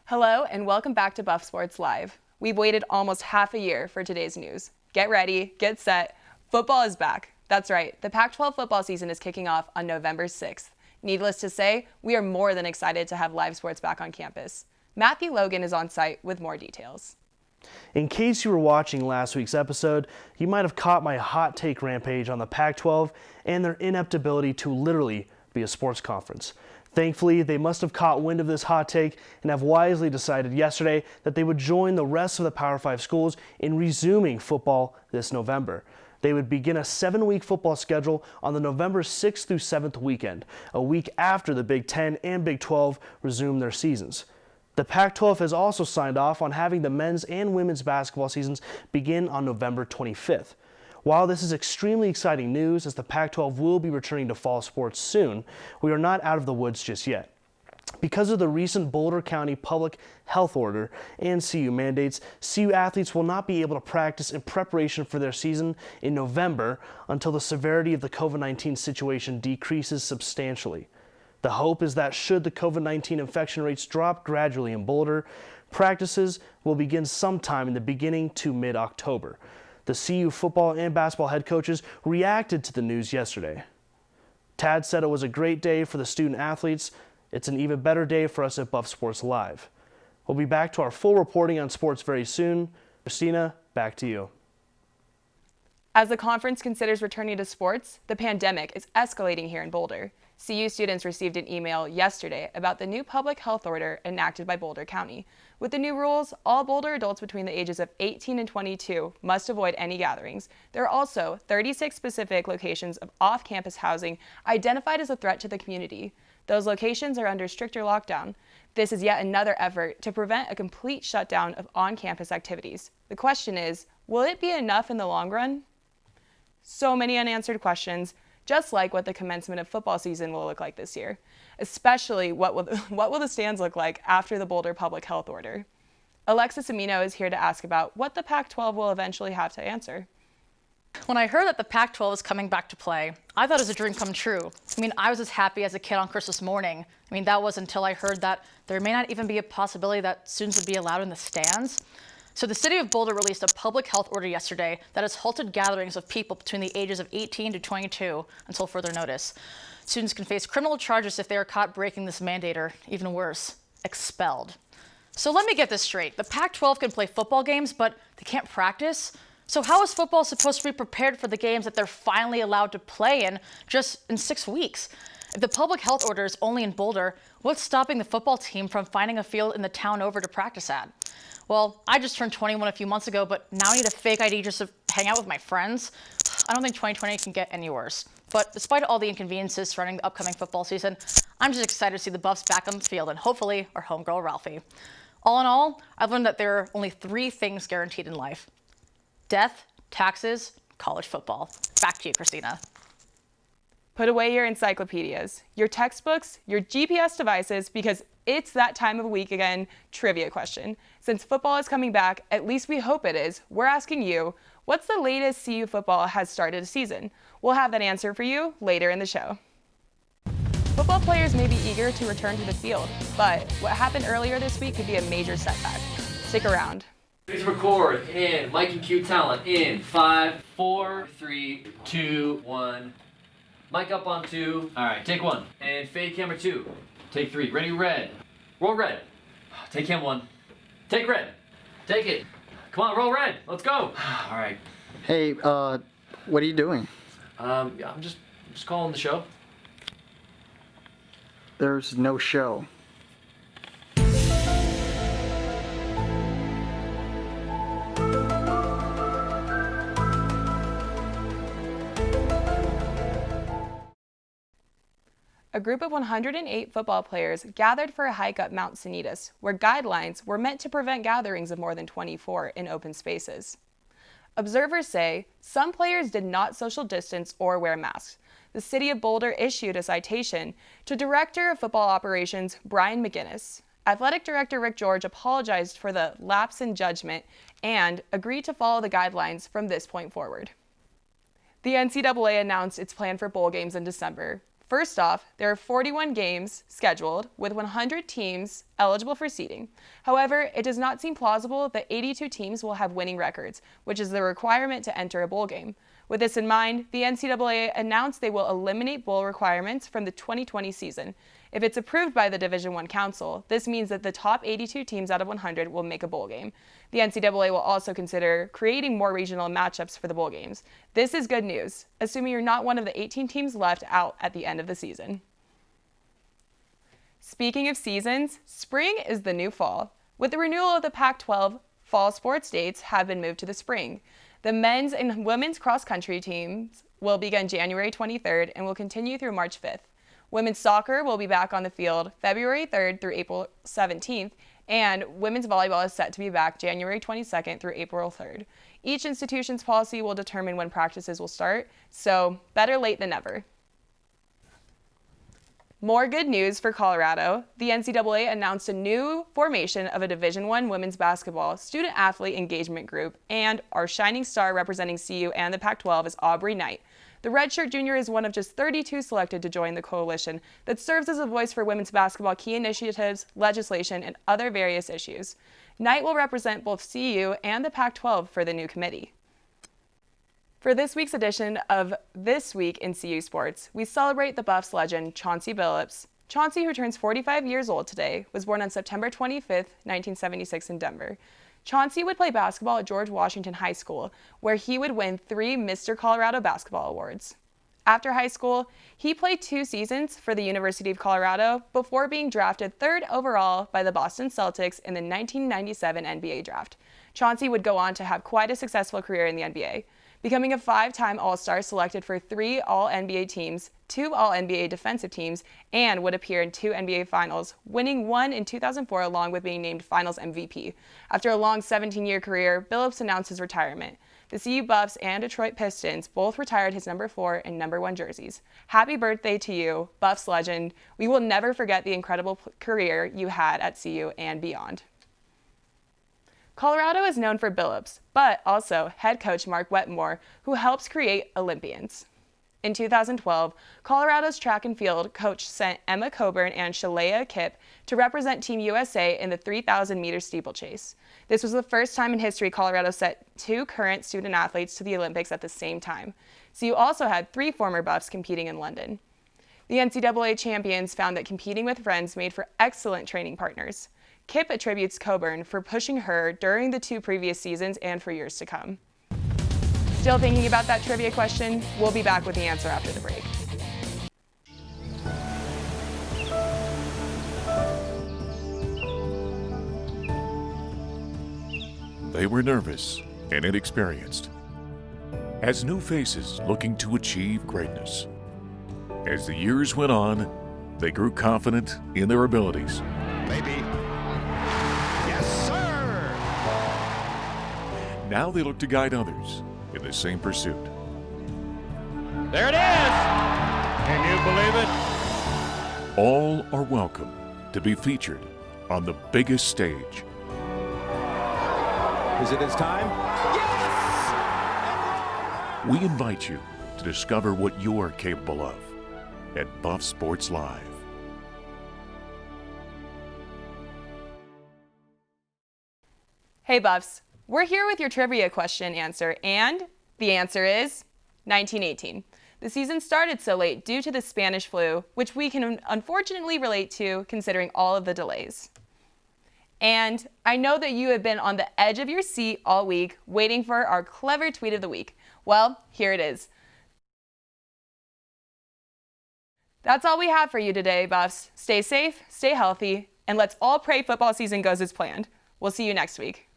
Hello and welcome back to BuffSports Live. We've waited almost half a year for today's news. Get ready, get set. Football is back. That's right, the Pac-12 football season is kicking off on November 6th. Needless to say, we are more than excited to have live sports back on campus. Matthew Logan is on site with more details. In case you were watching last week's episode, you might have caught my hot take rampage on the Pac-12 and their inept ability to literally be a sports conference. Thankfully, they must have caught wind of this hot take and have wisely decided yesterday that they would join the rest of the Power 5 schools in resuming football this November. They would begin a 7-week football schedule on the November 6th through 7th weekend, a week after the Big 10 and Big 12 resume their seasons. The Pac-12 has also signed off on having the men's and women's basketball seasons begin on November 25th. While this is extremely exciting news, as the Pac-12 will be returning to fall sports soon, we are not out of the woods just yet. Because of the recent Boulder County public health order and CU mandates, CU athletes will not be able to practice in preparation for their season in November until the severity of the COVID-19 situation decreases substantially. The hope is that should the COVID-19 infection rates drop gradually in Boulder, practices will begin sometime in the beginning to mid-October. The CU football and basketball head coaches reacted to the news yesterday. Tad said it was a great day for the student athletes. It's an even better day for us at Buff Sports Live. We'll be back to our full reporting on sports very soon. Christina, back to you. As the conference considers returning to sports, the pandemic is escalating here in Boulder. CU students received an email yesterday about the new public health order enacted by Boulder County. With the new rules, all Boulder adults between the ages of 18 and 22 must avoid any gatherings. There are also 36 specific locations of off-campus housing identified as a threat to the community. Those locations are under stricter lockdown. This is yet another effort to prevent a complete shutdown of on-campus activities. The question is, will it be enough in the long run? So many unanswered questions, just like what the commencement of football season will look like this year. Especially, what will the stands look like after the Boulder public health order? Alexis Amino is here to ask about what the Pac-12 will eventually have to answer. When I heard that the Pac-12 is coming back to play, I thought it was a dream come true. I was as happy as a kid on Christmas morning. That was until I heard that there may not even be a possibility that students would be allowed in the stands. So the city of Boulder released a public health order yesterday that has halted gatherings of people between the ages of 18 to 22 until further notice. Students can face criminal charges if they are caught breaking this mandate, or even worse, expelled. So let me get this straight. The Pac-12 can play football games, but they can't practice? So how is football supposed to be prepared for the games that they're finally allowed to play in just in 6 weeks? If the public health order is only in Boulder, what's stopping the football team from finding a field in the town over to practice at? Well, I just turned 21 a few months ago, but now I need a fake ID just to hang out with my friends. I don't think 2020 can get any worse. But despite all the inconveniences surrounding the upcoming football season, I'm just excited to see the Buffs back on the field and hopefully our homegirl Ralphie. All in all, I've learned that there are only 3 things guaranteed in life: death, taxes, college football. Back to you, Christina. Put away your encyclopedias, your textbooks, your GPS devices, because it's that time of week again. Trivia question. Since football is coming back, at least we hope it is, we're asking you, what's the latest CU football has started a season? We'll have that answer for you later in the show. Football players may be eager to return to the field, but what happened earlier this week could be a major setback. Stick around. Please record in Mike and Q Talent in 5, 4, 3, 2, 1. Mic up on 2. All right, take 1. And fade camera 2. Take 3. Ready, red. Roll red. Take cam 1. Take red. Take it. Come on, roll red. Let's go. All right. Hey, what are you doing? I'm just calling the show. There's no show. A group of 108 football players gathered for a hike up Mount Sanitas, where guidelines were meant to prevent gatherings of more than 24 in open spaces. Observers say some players did not social distance or wear masks. The city of Boulder issued a citation to Director of Football Operations Brian McGinnis. Athletic Director Rick George apologized for the lapse in judgment and agreed to follow the guidelines from this point forward. The NCAA announced its plan for bowl games in December. First off, there are 41 games scheduled with 100 teams eligible for seeding. However, it does not seem plausible that 82 teams will have winning records, which is the requirement to enter a bowl game. With this in mind, the NCAA announced they will eliminate bowl requirements from the 2020 season. If it's approved by the Division I Council, this means that the top 82 teams out of 100 will make a bowl game. The NCAA will also consider creating more regional matchups for the bowl games. This is good news, assuming you're not one of the 18 teams left out at the end of the season. Speaking of seasons, spring is the new fall. With the renewal of the Pac-12, fall sports dates have been moved to the spring. The men's and women's cross-country teams will begin January 23rd and will continue through March 5th. Women's soccer will be back on the field February 3rd through April 17th, and women's volleyball is set to be back January 22nd through April 3rd. Each institution's policy will determine when practices will start, so better late than never. More good news for Colorado. The NCAA announced a new formation of a Division I women's basketball student-athlete engagement group, and our shining star representing CU and the Pac-12 is Aubrey Knight. The redshirt junior is one of just 32 selected to join the coalition that serves as a voice for women's basketball key initiatives, legislation, and other various issues. Knight will represent both CU and the Pac-12 for the new committee. For this week's edition of This Week in CU Sports, we celebrate the Buffs legend Chauncey Billups. Chauncey, who turns 45 years old today, was born on September 25, 1976 in Denver. Chauncey would play basketball at George Washington High School, where he would win 3 Mr. Colorado basketball awards. After high school, he played 2 seasons for the University of Colorado before being drafted 3rd overall by the Boston Celtics in the 1997 NBA draft. Chauncey would go on to have quite a successful career in the NBA, becoming a 5-time All-Star selected for 3 All-NBA teams, 2 All-NBA defensive teams, and would appear in 2 NBA Finals, winning 1 in 2004 along with being named Finals MVP. After a long 17-year career, Billups announced his retirement. The CU Buffs and Detroit Pistons both retired his number 4 and number 1 jerseys. Happy birthday to you, Buffs legend. We will never forget the incredible career you had at CU and beyond. Colorado is known for Billups, but also head coach Mark Wetmore, who helps create Olympians. In 2012, Colorado's track and field coach sent Emma Coburn and Shalea Kipp to represent Team USA in the 3,000-meter steeplechase. This was the first time in history Colorado sent 2 current student athletes to the Olympics at the same time. CU also had 3 former Buffs competing in London. The NCAA champions found that competing with friends made for excellent training partners. Kipp attributes Coburn for pushing her during the 2 previous seasons and for years to come. Still thinking about that trivia question? We'll be back with the answer after the break. They were nervous and inexperienced, as new faces looking to achieve greatness. As the years went on, they grew confident in their abilities. Maybe. Yes, sir! Now they look to guide others in the same pursuit. There it is! Can you believe it? All are welcome to be featured on the biggest stage. Is it his time? We invite you to discover what you're capable of at BuffSports Live. Hey Buffs, we're here with your trivia question answer, and the answer is 1918. The season started so late due to the Spanish flu, which we can unfortunately relate to considering all of the delays. And I know that you have been on the edge of your seat all week waiting for our clever tweet of the week. Well, here it is. That's all we have for you today, Buffs. Stay safe, stay healthy, and let's all pray football season goes as planned. We'll see you next week.